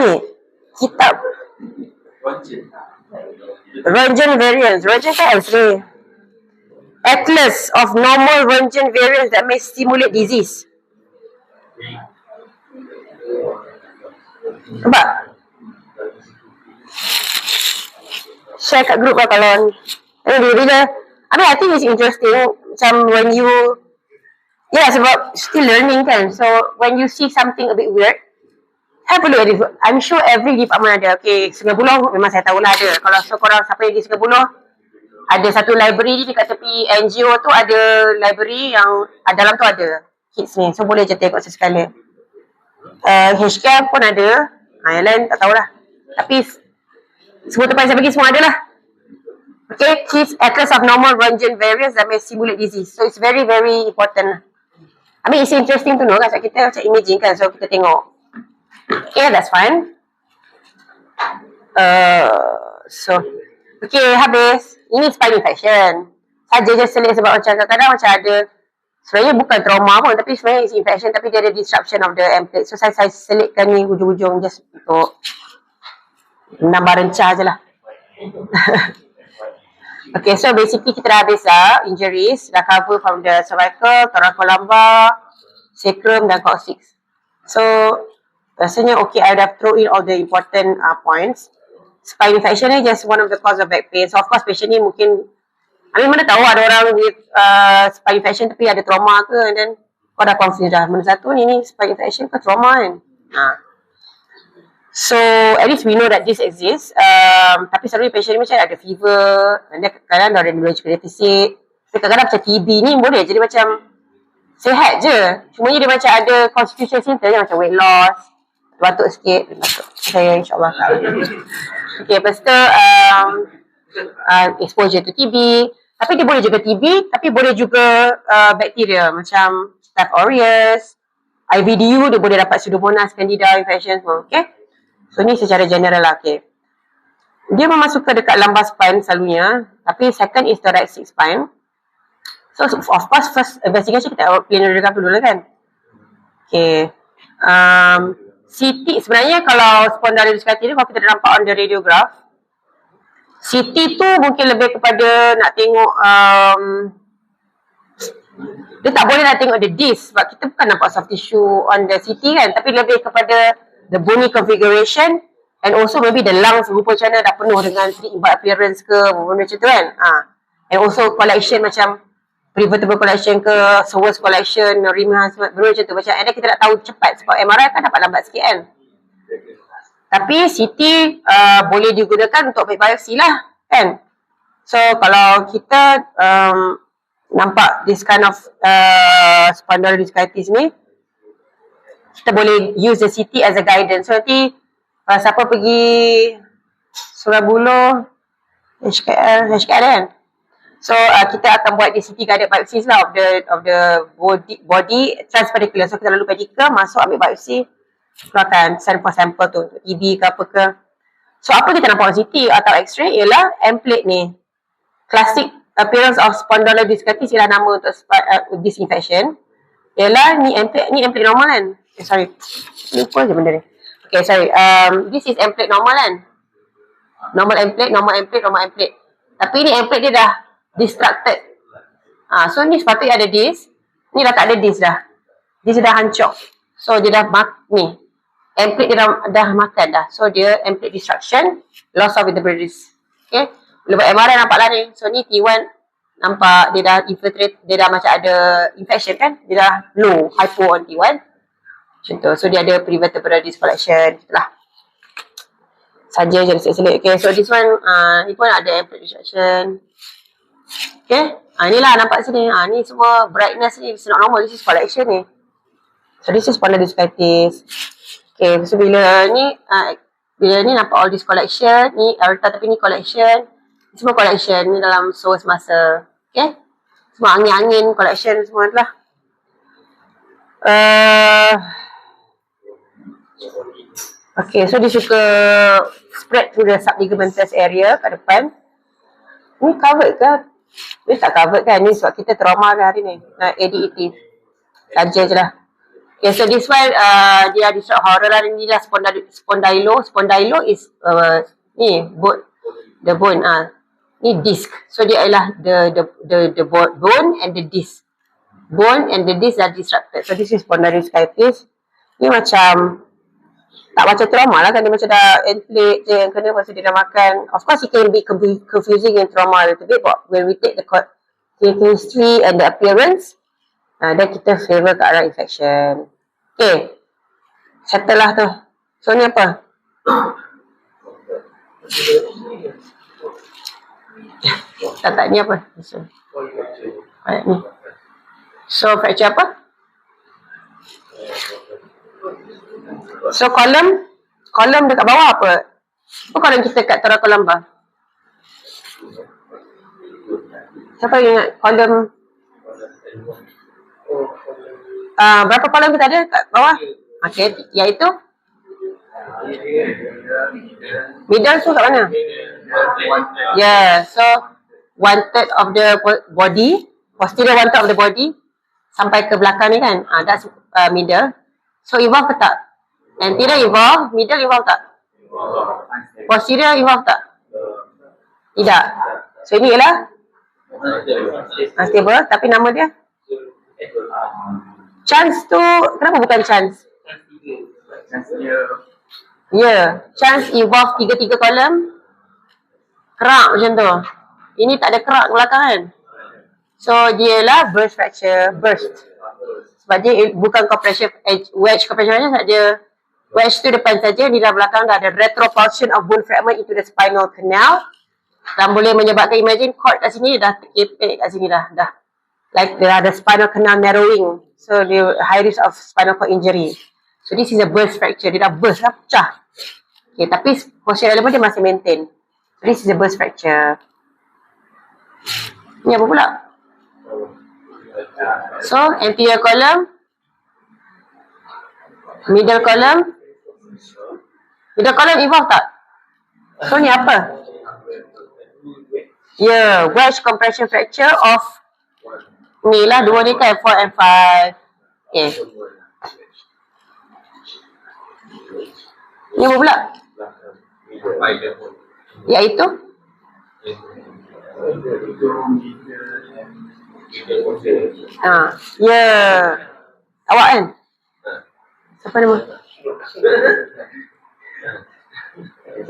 Ni kitab Röntgen variants. Röntgen kan X-ray. Atlas of normal Röntgen variants that may stimulate disease. Nampak? Share kat group lah kalau bila I think it's interesting macam when you sebab still learning kan, so when you see something a bit weird, have a look at it. I'm sure every department ada. Okay, Sungai Buloh memang saya tahulah ada. Kalau korang siapa yang di Sungai Buloh, ada satu library dekat tepi NGO tu, ada library yang dalam tu ada kids ni, so boleh je tengok sesekali. HCAM pun ada. Yang lain tak tahulah. Tapi semua tempat yang saya pergi semua ada lah. Okay, Kids Atlas of Normal Röntgen Variants that may stimulate disease. So it's very very important. I mean it's interesting to know kan, sebab kita macam imaging kan, so kita tengok. Okay, that's fine. Okay, habis. Ini spine infection. Saja je selit sebab macam kadang-kadang macam ada, sebenarnya bukan trauma pun, tapi sebenarnya it's infection, tapi dia ada disruption of the end plate. So saya selitkan ni hujung-hujung just untuk menambah rencah je lah. Okay, so basically kita dah habis lah injuries, dah cover from the cervical, thoracolumbar, sacrum dan coccyx. So rasanya okay, I dah throw in all the important points. Spine infection ni just one of the cause of back pain. So of course patient ni mungkin, mana tahu ada orang with spine infection tapi ada trauma ke, and then kau dah confused dah. Mana satu ni spine infection ke trauma kan. So at least we know that this exists. Tapi selalunya patient ni macam ada fever, dan dia kadang-kadang ada neurological deficit. Kadang-kadang macam TB ni boleh jadi macam sihat je. Cuma dia macam ada constitution symptom macam weight loss, batuk sikit, batuk. Saya insyaAllah tak. Okay, lepas tu exposure to TB. Tapi dia boleh juga TB, tapi boleh juga bakteria macam Staph aureus, IVDU, dia boleh dapat Pseudomonas candida infection semua. Okay, so ni secara general lah. Okay, dia memang suka dekat lumbar spine selalunya, tapi second is thoracic spine. So of course first investigation kita planar radiograph dulu lah kan. Okay. CT sebenarnya kalau spondylodiscitis ni, kalau kita dah nampak on the radiograph, CT tu mungkin lebih kepada nak tengok dia tak boleh nak tengok the disc sebab kita bukan nampak soft tissue on the CT kan, tapi lebih kepada the bony configuration and also maybe the lungs rupa macam mana dah penuh dengan invert appearance ke benda macam tu kan. And also collection macam pre-vertebral collection ke, psoas collection, rim enhancement, benda macam tu. Macam and kita nak tahu cepat sebab MRI kan dapat lambat sikit kan. Tapi CT boleh digunakan untuk biopsi lah kan. So kalau kita nampak this kind of spondylodiscitis ni, kita boleh use the CT as a guidance. So nanti siapa pergi Sungai Buloh, HKL kan. So kita akan buat the CT guided biopsies lah of the body transpedicular. So kita lalu pedicle, masuk ambil biopsi, keluarkan sampel tu untuk TB ke apa ke. So apa kita nampak CT atau X-ray ialah M-plate ni. Classic appearance of spondylodiscitis ialah nama untuk this infection. Ialah ni M-plate normal kan. Sorry. Lupa je benda ni. Okay, sorry. This is M-plate normal kan. Normal M-plate. Tapi ni M-plate dia dah distracted. So ni sepatutnya ada disc. Ni dah tak ada disc dah. Disc dah hancur. So dia dah ni. M-plate dia dah makan dah. So dia M-plate destruction, loss of vertebral disc. Okay. Bila buat MRI nampak lah ni. So ni T1 nampak dia dah infiltrate, dia dah macam ada infection kan. Dia dah low, hypo on T1. Macam tu. So dia ada pre-vertebral disc collection. Itulah. Saja je selit-selit. Okay. So this one, ni pun ada M-plate destruction. Okay. Inilah nampak sini. Ni semua brightness ni is not normal. This is collection ni. So this is spondylodiscitis. Okay. So bila ni nampak all this collection. Ni aorta tapi ni collection. Ni semua collection. Ni dalam psoas muscle. Okay. Semua angin-angin collection semua lah. Okay. So dia suka spread to the subligamentous area kat depan. Ni covered ke? Ni tak covered kan? Ni sebab kita trauma kan hari ni. ADET. Saja je lah. Okay, so this one dia ada horror lah. Ni lah spondylo. Spondylo is ni the bone. Ni disc. So dia adalah the bone and the disc. Bone and the disc are disrupted. So this is spondylodiscitis. Ni macam tak macam trauma lah kan, dia macam dah inflate je yang kena masa dia dah makan. Of course it can be confusing in trauma a little bit, but when we take the history and the appearance, then kita favor ke arah infection. Okay, settle lah tu. So ni apa? Tak ni apa? Ni. So fracture apa? So kolom dekat bawah apa? Apa kolom kita kat thoracolumbar? Siapa ingat kolom? Berapa kolom kita ada kat bawah? Okay, iaitu middle tu kat mana? Yeah, so 1/3 of the body, posterior 1/3 of the body sampai ke belakang ni kan? That's middle. So evolve ke tak? Anterior evolve, middle evolve tak? Posterior evolve tak? Tidak. So ini ialah unstable, tapi nama dia chance tu, kenapa bukan chance? Ya, chance evolve 3 kolom. Kerak macam tu. Ini tak ada kerak belakang kan? So dia lah burst fracture, burst. Sebab dia bukan compression wedge compression saja. Wedge tu depan saja, di dalam belakang dah ada retropulsion of bone fragment into the spinal canal. Dan boleh menyebabkan, imagine cord kat sini dah terkepek kat sini dah. Like the spinal canal narrowing. So the high risk of spinal cord injury. So this is a burst fracture. Dia dah burst lah, pecah. Okay, tapi posterior element dia masih maintain. So this is a burst fracture. Ni apa pula? So anterior column, middle column evolve tak? So ni apa? Yeah, wedge compression fracture of ni lah dua ni kan 4 and 5. Okay. Ni apa pula? Iaitu? Ya. Awak kan? Siapa nama?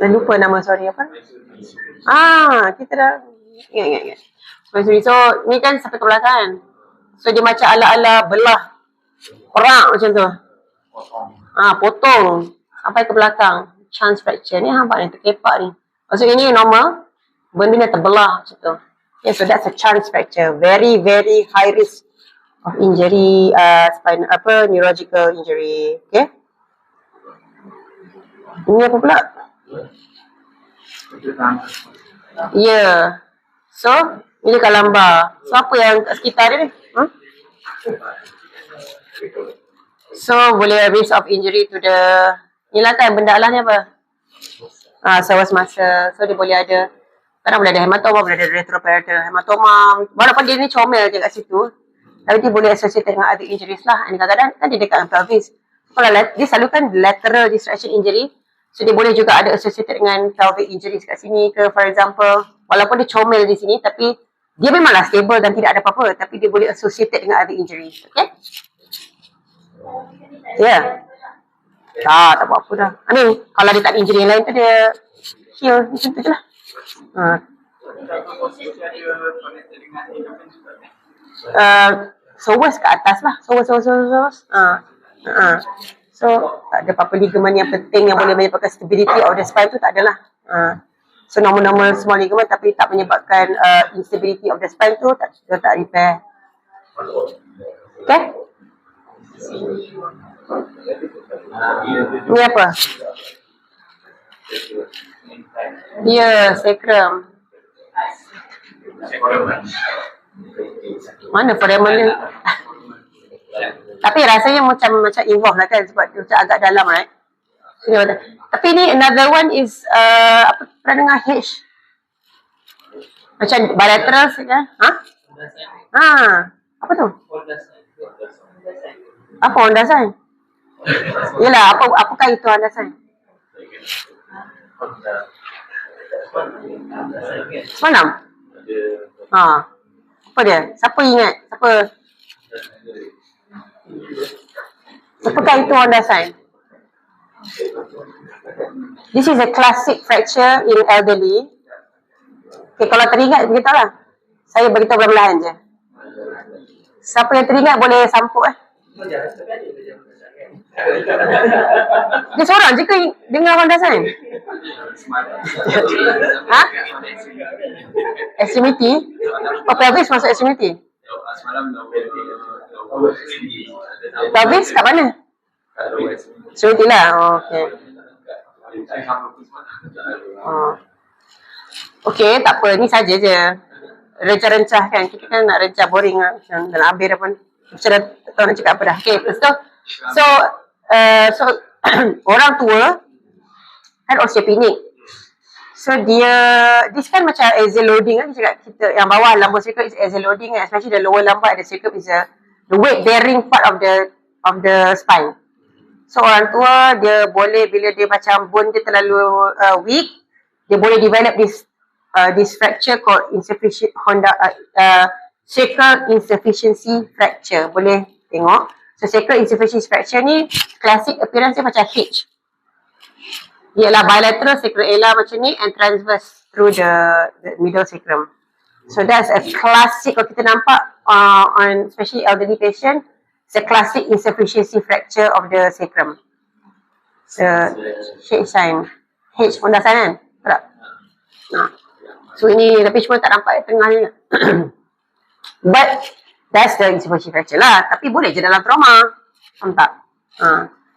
Saya lupa nama, sorry, apa? Kita dah ingat. So, ni kan sampai ke belakang. So, dia macam ala-ala belah perak macam tu. Potong sampai ke belakang. Chance fracture. Ni nampak ni, terkepak ni. Maksudnya ni normal. Benda ni terbelah macam tu. Okay, so that's a chance fracture. Very, very high risk of injury, neurological injury. Okay. Ini apa pula? Ya. So, ini dekat lambar. So, apa yang kat sekitar dia ni? So, boleh risk of injury to the... Inilah kan benda lah ni apa? Psoas muscle. So, dia boleh ada... Kadang boleh ada hematoma, boleh ada retroparietal hematoma. Walaupun dia ni comel je kat situ. Tapi dia boleh associated dengan other injuries lah. And kadang-kadang kan dia dekat dengan pelvis. Kalau dia selalu kan lateral distraction injury. So, dia boleh juga ada associated dengan pelvic injuries kat sini ke, for example. Walaupun dia comel di sini, tapi dia memanglah stable dan tidak ada apa-apa. Tapi dia boleh associated dengan other injuries. Okay? Ya. Yeah. Tak apa-apa dah. I mean, kalau dia tak ada injury yang lain tu, dia heal. Macam tu je lah. Psoas kat atas lah. Psoas. So, tak ada apa-apa ligament yang penting yang boleh menyebabkan stability of the spine tu, tak adalah. So, normal small ligament tapi tak menyebabkan instability of the spine tu, tak repair. Okay? Ni apa? Ya, sacrum. Mana foramen ni? Tapi rasanya macam involve lah kan, sebab dia macam agak dalam, right? Tapi ni another one is pernah dengar H? Macam bilateral kan? Apa tu? Apa ondasan? Yelah, apakah itu ondasan? Semalam? Apa dia? Siapa ingat? Apakah itu ondasan? This is a classic fracture in elderly. Okay, kalau teringat beritahulah. Saya beritahu perlahan je. Siapa yang teringat boleh sampuk Dia seorang je ke dengar ondasan? Extremity? Pelvis masuk extremity? Pelvis kat mana? Extremity lah. Okay. Okay, tak apa. Ni saja je. Rencah-rencah kan. Kita kan nak rencah boring lah. Macam dalam habis dah pun. Macam dah tak tahu nak cakap apa dah. Okay, lepas tu. So orang tua kan osteopenic. So this kan macam axial loading kan. Kita yang bawah lambung sacrum is axial loading kan. Especially the lower lumbar and the sacrum is the weight bearing part of the spine. So orang tua dia boleh, bila dia macam bone dia terlalu weak, dia boleh develop this fracture called sacral insufficiency fracture. Boleh tengok. So sacral insufficiency fracture ni classic appearance dia macam H. Ialah bilateral sacroiliac macam ni and transverse through the middle sacrum. So that's a classic, kalau kita nampak on especially elderly patient, it's a classic insufficiency fracture of the sacrum. So H sign. H ondasan kan? Tak? So ini tapi cuma tak nampak tengah ni. But that's the insufficiency fracture lah. Tapi boleh je dalam trauma. Faham tak?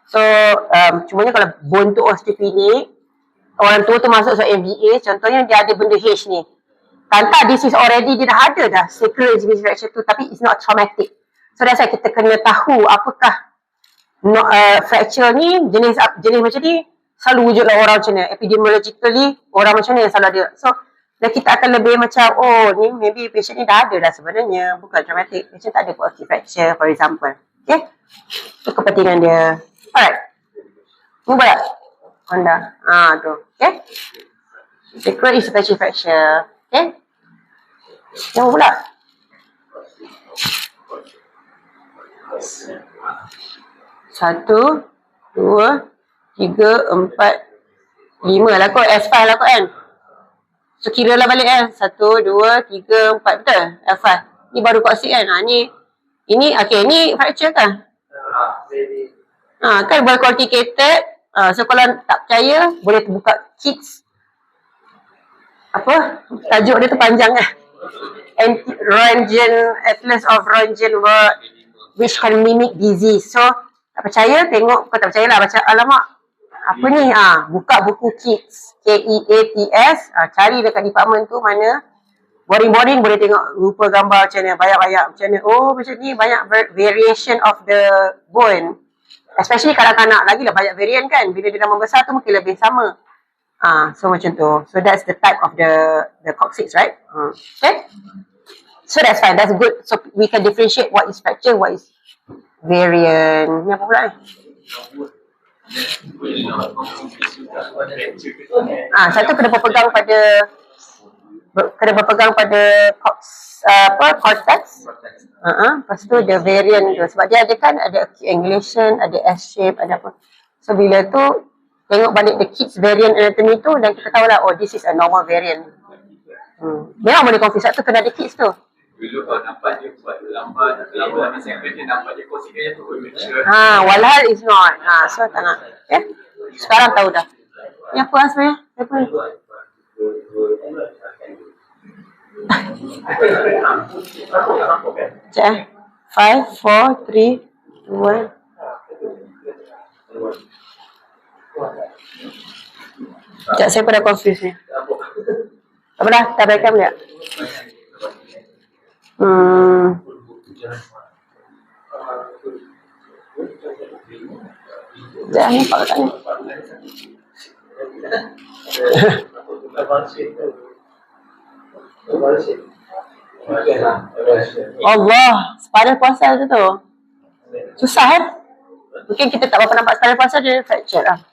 So cumanya kalau bone tu osteopenic, orang tua tu masuk MVA, contohnya dia ada benda H ni. Tanpa this is already, dia dah ada dah sacral insufficiency fracture tu, tapi it's not traumatic. So that's why kita kena tahu apakah fracture ni, jenis macam ni selalu wujud lah orang macam ni. Epidemiologically orang macam ni yang selalu ada. So dan kita akan lebih macam, oh ni maybe patient ni dah ada dah sebenarnya, bukan traumatic. Patient tak ada acute fracture for example. Okay, itu kepentingan dia. Alright, ni boleh. Honda. Tu. Okay. Secret is patchy fracture. Okay. Yang pula. Satu, dua, tiga, empat, lima lah kot. S5 lah kot kan. So kira lah balik kan. Satu, dua, tiga, empat. Betul? F5. Ni baru koksik kan. Ini okay, ni fracture kan? Kan well complicated. So kalau tak percaya, boleh buka kits. Apa? Tajuk dia tu panjang kan? Röntgen, Atlas of Röntgen World, which can mimic disease. So, tak percaya, tengok. Kau tak percaya lah, baca, alamak. Apa ni? Buka buku KITS. KEATS. Cari dekat department tu mana. Boring-boring boleh tengok rupa gambar macam mana. Banyak-banyak macam mana. Oh, macam ni. Banyak variation of the bone. Especially kanak-kanak. Lagi lah banyak variant kan. Bila dia dah membesar tu mungkin lebih sama. So macam tu. So that's the type of the coccyx, right? Okay. So that's fine. That's good. So we can differentiate what is fracture, what is variant. Ni apa pula ni? Satu kena berpegang pada cortex. Lepas tu the variant tu. Sebab dia ada kan ada angulation, ada S shape, ada apa. So bila tu tengok balik the kids variant anatomy tu dan kita tahu lah, oh this is a normal variant. Memang boleh confuse. Tu kena ada kids tu. Dulu kalau nampak dia buat lambat segmen dia nampak dia kongsikan tu mature. Walhal is not. So tak nak. Okay? Sekarang tahu dah. Ni apa sebenarnya? Apa ni? Sekejap 5, 4, 3, 2, 1. Sekejap, saya pun dah confuse ni. Apa dah? Tak rekam tak? Sekejap, nampak kat ni. Allah, spiral puasa tu. Susah kan? Mungkin kita tak berapa nampak spiral puasa, dia fracture lah.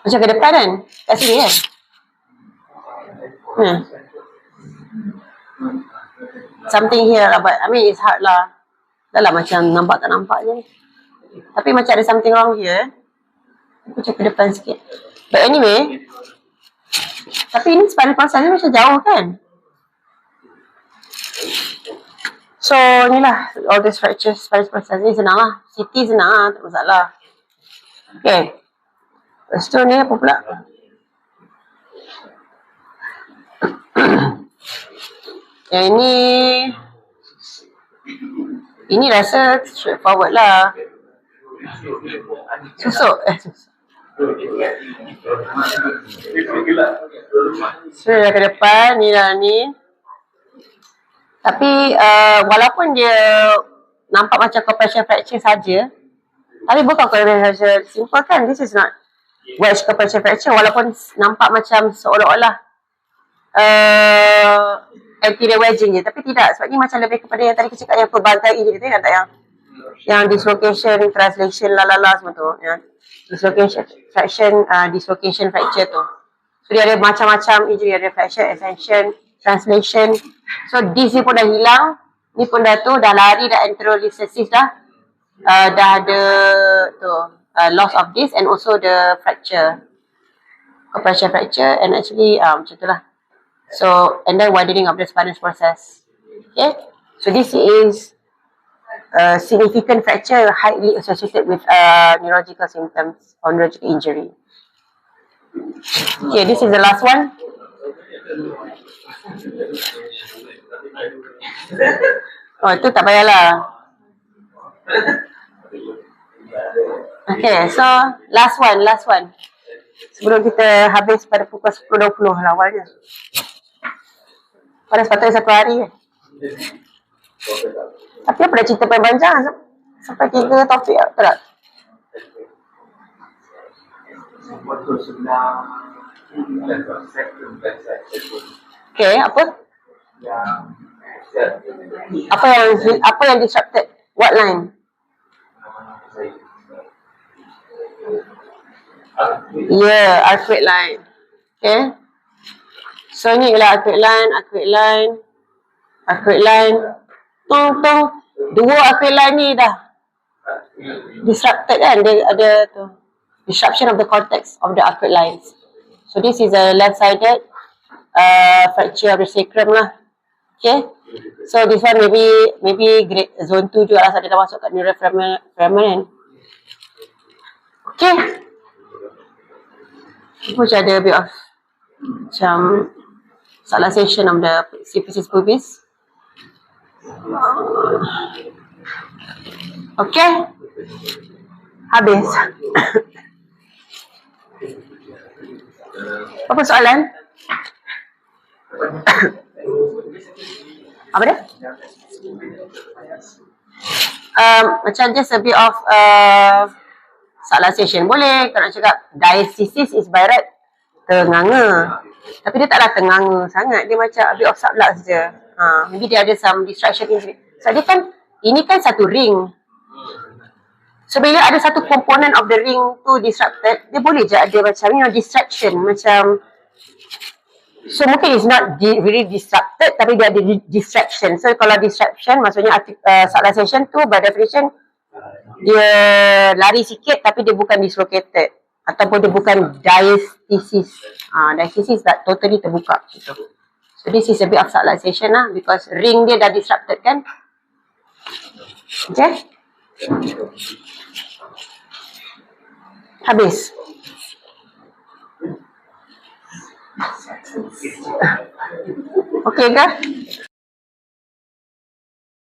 Macam ke depan kan? Kat sini kan? Something here lah, but I mean it's hard lah. Dah lah macam nampak tak nampak je. Tapi macam ada something wrong here. Macam ke depan sikit. But anyway, tapi ini spinal process ni macam jauh kan? So ni lah, all these fractures, spinal process ni senang lah. CT senang lah, tak masalah. Okay. Lepas tu ni apa pula? Yang ini rasa straightforward lah. Susuk. So dah ke depan, ni dah ni. Tapi walaupun dia nampak macam compression fracture saja, tapi bukan compression fracture simple kan. This is not wedge compression fracture. Walaupun nampak macam seolah-olah anterior wedging je, tapi tidak. Sebab ni macam lebih kepada yang tadi kita cakap yang pelbagai je, kita ingat tak yang dislocation, translation, lalala semua tu. Yang dislocation fracture tu. So dia ada macam-macam injury, ada fracture, extension, translation. So disc ni pun dah hilang, ni pun dah tu, dah lari, dah anterolisthesis dah. Dah ada tu, loss of disc and also the fracture, compression fracture, and actually macam tu lah. So, and then widening of the spinous process. Okay, so this is significant fracture highly associated with neurological symptoms or neurological injury. Okay, this is the last one. Oh, itu tak payahlah. Okay, so last one. Sebelum kita habis pada pukul 10.20 lah awalnya. Pada sepatutnya 1 hari kan. Tapi apa dah cerita panjang sampai 3 topik tak? Okay, apa? Apa yang disrupted? What line? Yeah, arcuate line. Okay. So ni ialah arcuate line. Tong. Dua arcuate line ni dah disrupted kan? Dia ada tu disruption of the cortex of the arcuate lines. So this is a left-sided fracture of the sacrum lah. Okay. So this one maybe grade zone 2 juga lah, dia dah masuk kat neural femoral. Okay. Macam ada a bit of macam subluxation of the symphysis pubis. Okay. Habis. Apa soalan? Apa dia? Macam just a bit of subluxation. Boleh kalau nak cakap diastasis is by right tenganga. Tapi dia taklah tenganga sangat. Dia macam a bit of sublux je. Maybe dia ada some distraction in it. So dia kan, ini kan satu ring. So bila ada satu komponen of the ring tu disrupted, dia boleh je ada macam distraction. Macam, so mungkin it's not really disrupted, tapi dia ada distraction. So kalau distraction maksudnya subluxation tu by definition dia lari sikit tapi dia bukan dislocated ataupun dia bukan diastasis. Diastasis tak totally terbuka. So this is a bit of subluxation lah, because ring dia dah disrupted kan. Okay. Habis. Okay ke?